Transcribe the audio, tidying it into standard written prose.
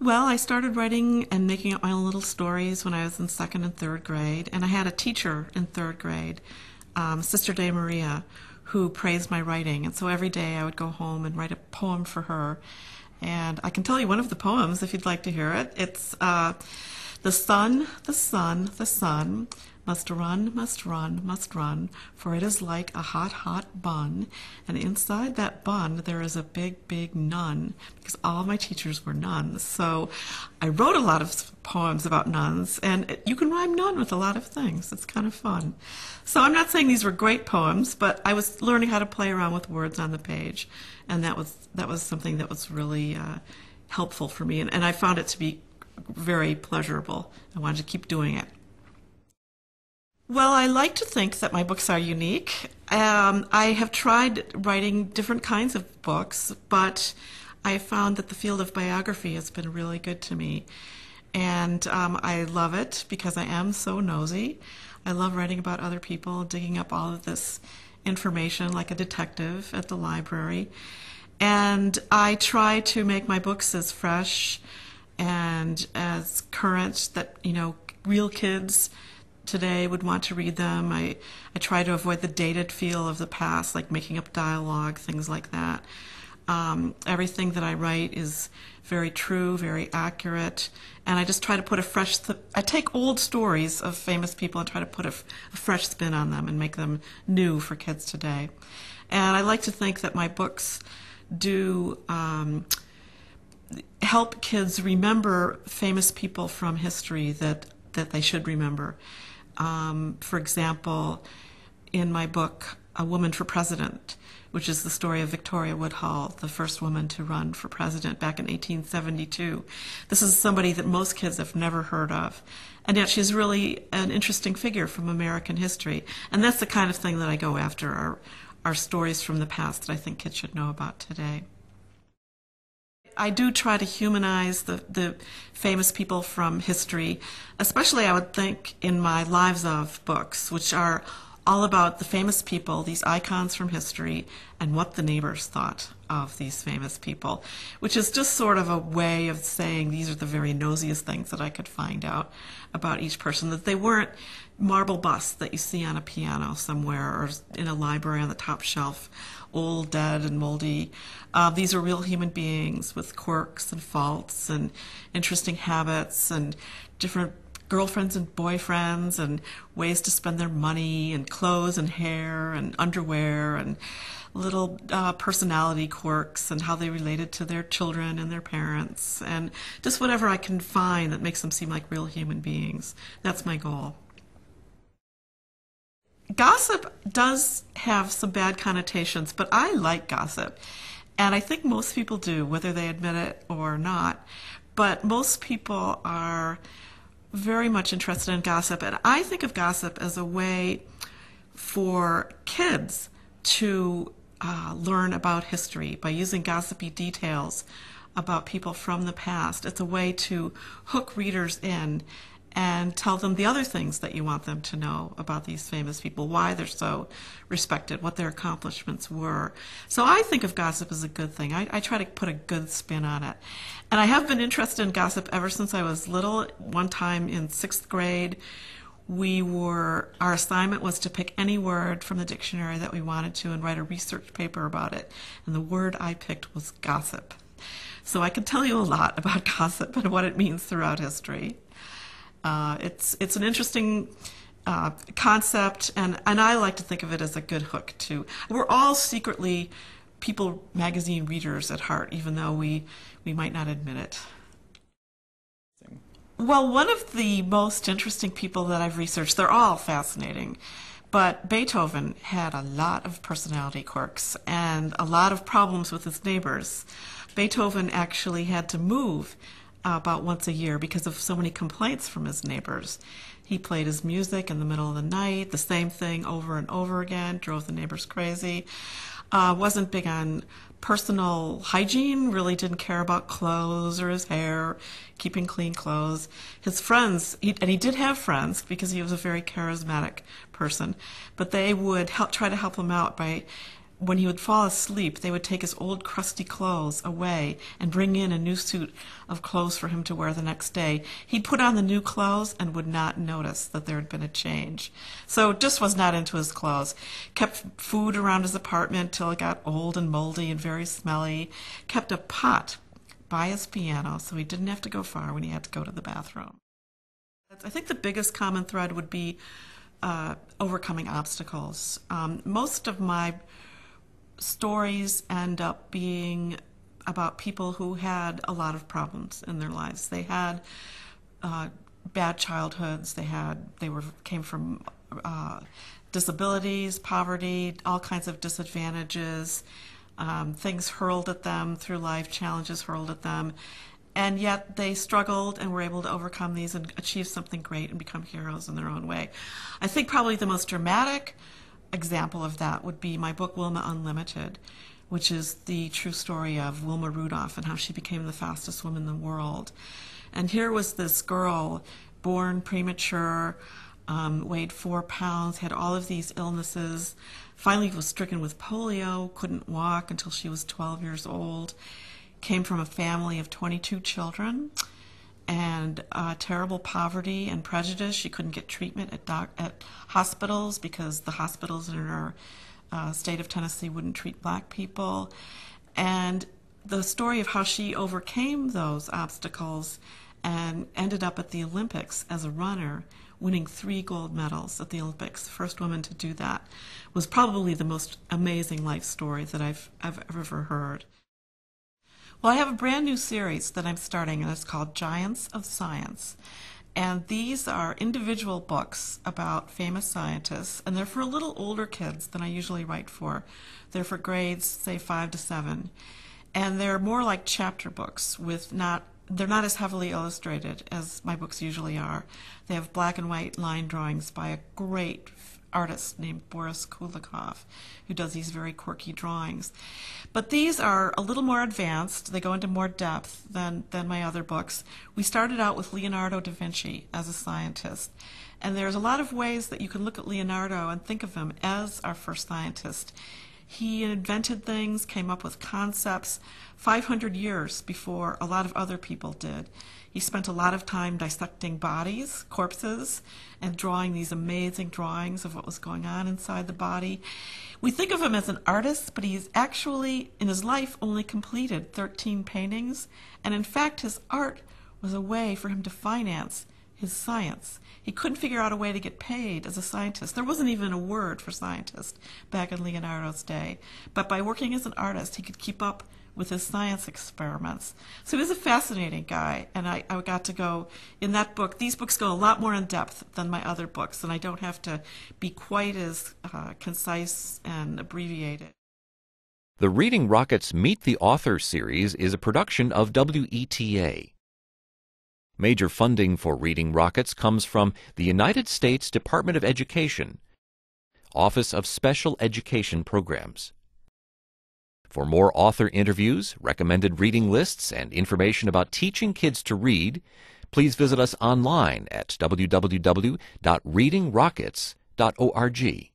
Well, I started writing and making up my own little stories when I was in second and third grade, and I had a teacher in third grade, Sister De Maria, who praised my writing. And so every day I would go home and write a poem for her. And I can tell you one of the poems if you'd like to hear it. It's the sun, the sun, the sun must run, must run, must run, for it is like a hot, hot bun, and inside that bun there is a big, big nun, because all my teachers were nuns. So I wrote a lot of poems about nuns, and you can rhyme nun with a lot of things. It's kind of fun. So I'm not saying these were great poems, but I was learning how to play around with words on the page, and that was something that was really helpful for me, and I found it to be very pleasurable. I wanted to keep doing it. Well, I like to think that my books are unique. I have tried writing different kinds of books, but I found that the field of biography has been really good to me. And I love it because I am so nosy. I love writing about other people, digging up all of this information like a detective at the library. And I try to make my books as fresh and as current that, real kids today would want to read them. I try to avoid the dated feel of the past, like making up dialogue, things like that. Everything that I write is very true, very accurate, and I just try to put I take old stories of famous people and try to put a fresh spin on them and make them new for kids today. And I like to think that my books do help kids remember famous people from history that they should remember. For example, in my book, A Woman for President, which is the story of Victoria Woodhull, the first woman to run for president back in 1872. This is somebody that most kids have never heard of, and yet she's really an interesting figure from American history. And that's the kind of thing that I go after, are stories from the past that I think kids should know about today. I do try to humanize the famous people from history, especially I would think in my Lives of books, which are all about the famous people, these icons from history, and what the neighbors thought of these famous people, which is just sort of a way of saying these are the very nosiest things that I could find out about each person, that they weren't marble busts that you see on a piano somewhere or in a library on the top shelf, old, dead, and moldy. These are real human beings with quirks and faults and interesting habits and different girlfriends and boyfriends and ways to spend their money and clothes and hair and underwear and little personality quirks and how they related to their children and their parents and just whatever I can find that makes them seem like real human beings. That's my goal. Gossip does have some bad connotations, but I like gossip. And I think most people do, whether they admit it or not. But most people are very much interested in gossip. And I think of gossip as a way for kids to learn about history by using gossipy details about people from the past. It's a way to hook readers in and tell them the other things that you want them to know about these famous people, why they're so respected, what their accomplishments were. So I think of gossip as a good thing. I try to put a good spin on it. And I have been interested in gossip ever since I was little. One time in 6th grade, our assignment was to pick any word from the dictionary that we wanted to and write a research paper about it. And the word I picked was gossip. So I can tell you a lot about gossip and what it means throughout history. It's an interesting concept, and I like to think of it as a good hook too. We're all secretly People magazine readers at heart, even though we might not admit it. Well, one of the most interesting people that I've researched, they're all fascinating, but Beethoven had a lot of personality quirks and a lot of problems with his neighbors. Beethoven actually had to move about once a year because of so many complaints from his neighbors. He played his music in the middle of the night, the same thing over and over again, drove the neighbors crazy. Wasn't big on personal hygiene, really didn't care about clothes or his hair, keeping clean clothes. His friends, and he did have friends because he was a very charismatic person, but they would try to help him out by when he would fall asleep, they would take his old crusty clothes away and bring in a new suit of clothes for him to wear the next day. He'd put on the new clothes and would not notice that there had been a change. So just was not into his clothes. Kept food around his apartment till it got old and moldy and very smelly. Kept a pot by his piano so he didn't have to go far when he had to go to the bathroom. I think the biggest common thread would be overcoming obstacles. Most of my stories end up being about people who had a lot of problems in their lives. They had bad childhoods. Came from disabilities, poverty, all kinds of disadvantages. Things hurled at them through life, challenges hurled at them, and yet they struggled and were able to overcome these and achieve something great and become heroes in their own way. I think probably the most dramatic example of that would be my book Wilma Unlimited, which is the true story of Wilma Rudolph and how she became the fastest woman in the world. And here was this girl, born premature, weighed 4 pounds, had all of these illnesses, finally was stricken with polio, couldn't walk until she was 12 years old, came from a family of 22 children, and terrible poverty and prejudice. She couldn't get treatment at hospitals because the hospitals in her state of Tennessee wouldn't treat black people. And the story of how she overcame those obstacles and ended up at the Olympics as a runner, winning 3 gold medals at the Olympics, the first woman to do that, was probably the most amazing life story that I've ever heard. Well, I have a brand new series that I'm starting, and it's called Giants of Science. And these are individual books about famous scientists, and they're for a little older kids than I usually write for. They're for grades, say, 5 to 7. And they're more like chapter books they're not as heavily illustrated as my books usually are. They have black and white line drawings by a great artist named Boris Kulikov, who does these very quirky drawings. But these are a little more advanced. They go into more depth than my other books. We started out with Leonardo da Vinci as a scientist, and there's a lot of ways that you can look at Leonardo and think of him as our first scientist. He invented things, came up with concepts 500 years before a lot of other people did. He spent a lot of time dissecting bodies, corpses, and drawing these amazing drawings of what was going on inside the body. We think of him as an artist, but he's actually, in his life, only completed 13 paintings, and in fact his art was a way for him to finance his science. He couldn't figure out a way to get paid as a scientist. There wasn't even a word for scientist back in Leonardo's day. But by working as an artist, he could keep up with his science experiments. So he was a fascinating guy, and I got to go in that book. These books go a lot more in depth than my other books, and I don't have to be quite as concise and abbreviated. The Reading Rockets Meet the Author series is a production of WETA. Major funding for Reading Rockets comes from the United States Department of Education, Office of Special Education Programs. For more author interviews, recommended reading lists, and information about teaching kids to read, please visit us online at www.readingrockets.org.